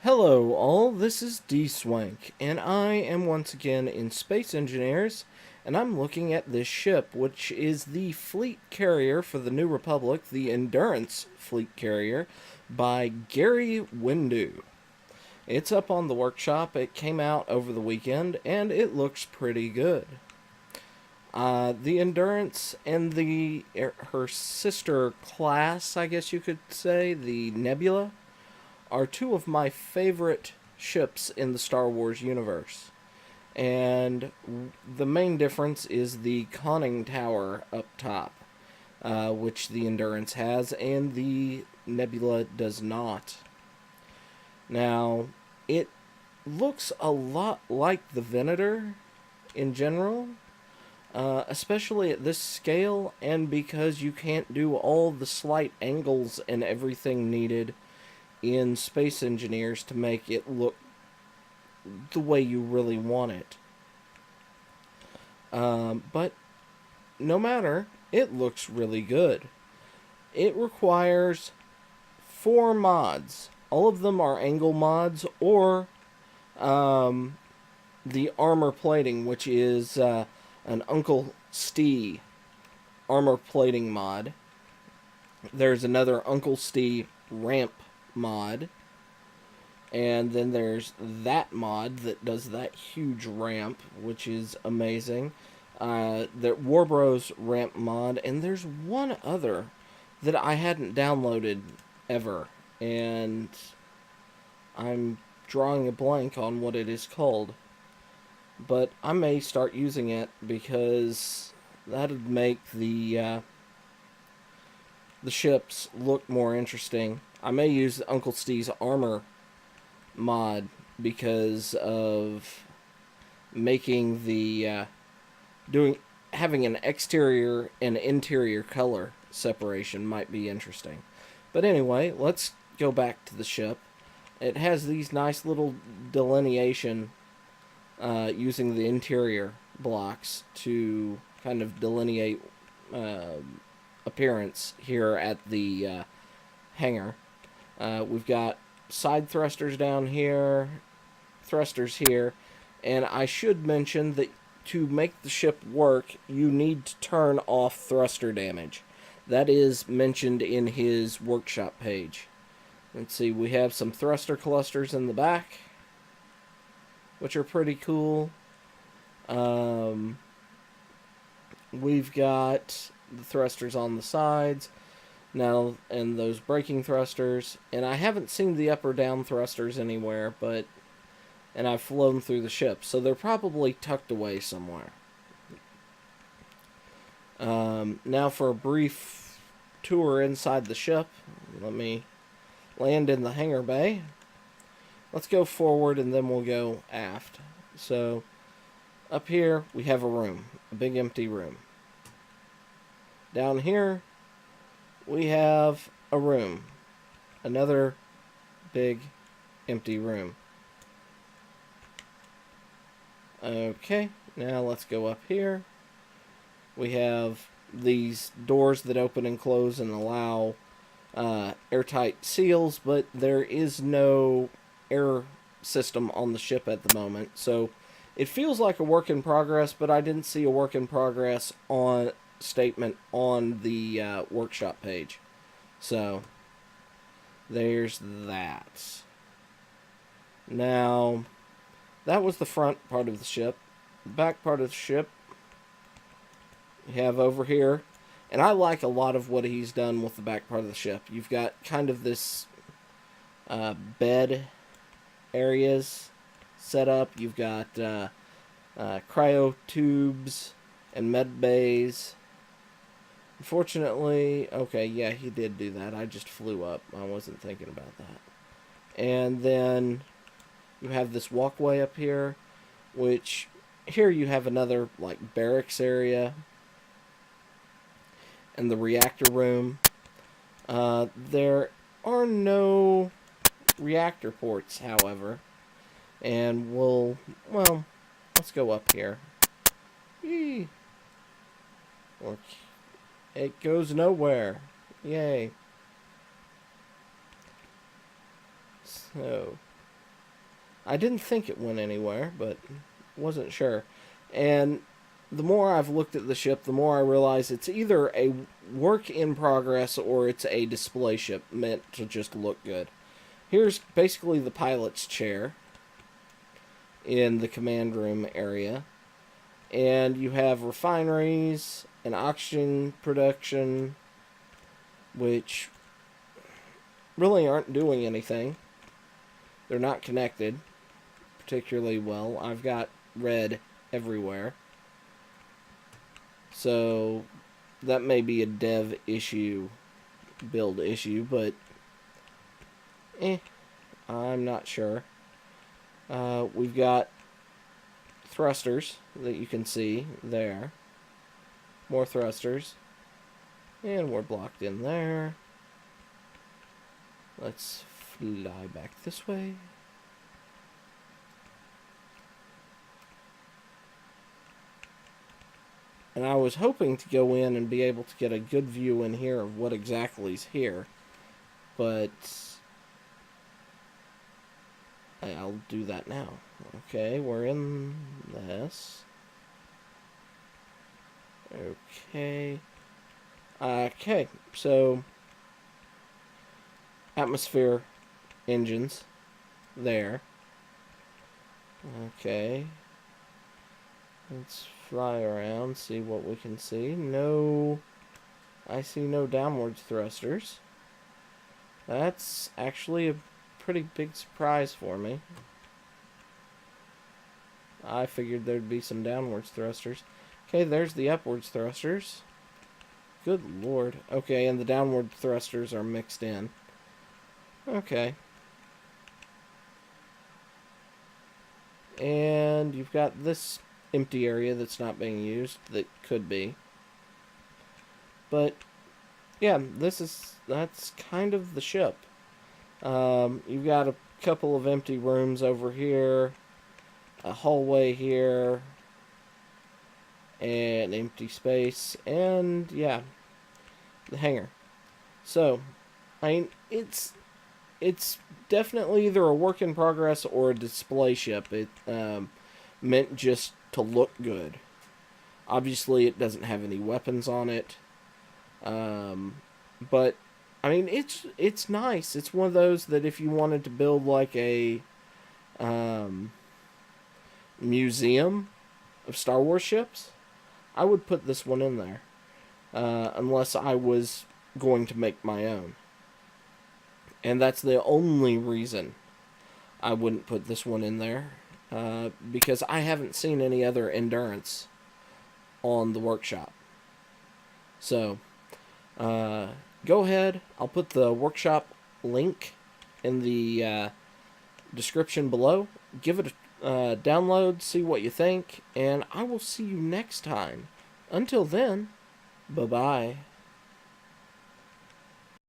Hello all, this is Dswank, and I am once again in Space Engineers, and I'm looking at this ship, which is the fleet carrier for the New Republic, the Endurance fleet carrier, by Garry Windu. It's up on the workshop, it came out over the weekend, and it looks pretty good. The Endurance and her sister class, I guess you could say, the Nebula, are two of my favorite ships in the Star Wars universe. And the main difference is the conning tower up top, which the Endurance has, and the Nebula does not. Now, it looks a lot like the Venator in general, especially at this scale, and because you can't do all the slight angles and everything needed in Space Engineers to make it look the way you really want it. But no matter, it looks really good. It requires 4 mods. All of them are angle mods or the armor plating, which is an Uncle Stee armor plating mod. There's another Uncle Stee ramp mod. And then there's that mod that does that huge ramp, which is amazing. The Warbros ramp mod, and there's one other that I hadn't downloaded ever, and I'm drawing a blank on what it is called. But I may start using it because that'd make the ships look more interesting. I may use Uncle Steve's armor mod because of making the doing having an exterior and interior color separation might be interesting. But anyway, let's go back to the ship. It has these nice little delineation using the interior blocks to kind of delineate appearance here at the hangar. We've got side thrusters down here, thrusters here, and I should mention that to make the ship work, you need to turn off thruster damage. That is mentioned in his workshop page. Let's see, we have some thruster clusters in the back, which are pretty cool. We've got the thrusters on the sides now, and those braking thrusters, and I haven't seen the up or down thrusters anywhere, and I've flown through the ship, so they're probably tucked away somewhere. Now for a brief tour inside the ship. Let me land in the hangar bay. Let's go forward and then we'll go aft. So up here we have a room, a big empty room. Down here we have a room, another big empty room. Okay, now let's go up here. We have these doors that open and close and allow airtight seals, but there is no air system on the ship at the moment, so it feels like a work in progress, but I didn't see a work in progress on statement on the workshop page. So there's that. Now, that was the front part of the ship. The back part of the ship we have over here, and I like a lot of what he's done with the back part of the ship. You've got kind of this bed areas set up. You've got cryo tubes and med bays. Unfortunately, okay, yeah, he did do that. I just flew up. I wasn't thinking about that. And then you have this walkway up here, which here you have another like barracks area and the reactor room. There are no reactor ports, however, and let's go up here. Eee. It goes nowhere. Yay. So, I didn't think it went anywhere, but wasn't sure. And the more I've looked at the ship, the more I realize it's either a work in progress or it's a display ship meant to just look good. Here's basically the pilot's chair in the command room area. And you have refineries and oxygen production, which really aren't doing anything. They're not connected particularly well. I've got red everywhere. So that may be a dev issue, build issue, but I'm not sure. We've got thrusters that you can see there. More thrusters. And we're blocked in there. Let's fly back this way. And I was hoping to go in and be able to get a good view in here of what exactly is here. But I'll do that now. Okay, we're in this. Okay. Okay, so atmosphere engines there. Okay. Let's fly around, see what we can see. No, I see no downwards thrusters. That's actually a pretty big surprise for me. I figured there'd be some downwards thrusters. Okay, there's the upwards thrusters. Good lord. Okay, and the downward thrusters are mixed in. Okay. And you've got this empty area that's not being used that could be. But yeah, that's kind of the ship. You've got a couple of empty rooms over here, a hallway here, and empty space, and yeah, the hangar. So, I mean, it's definitely either a work in progress or a display ship. It meant just to look good. Obviously, it doesn't have any weapons on it, but I mean, it's nice. It's one of those that if you wanted to build like a museum of Star Wars ships, I would put this one in there, unless I was going to make my own. And that's the only reason I wouldn't put this one in there, because I haven't seen any other Endurance on the workshop. So, go ahead. I'll put the workshop link in the description below. Give it a download, see what you think, and I will see you next time. Until then, bye-bye.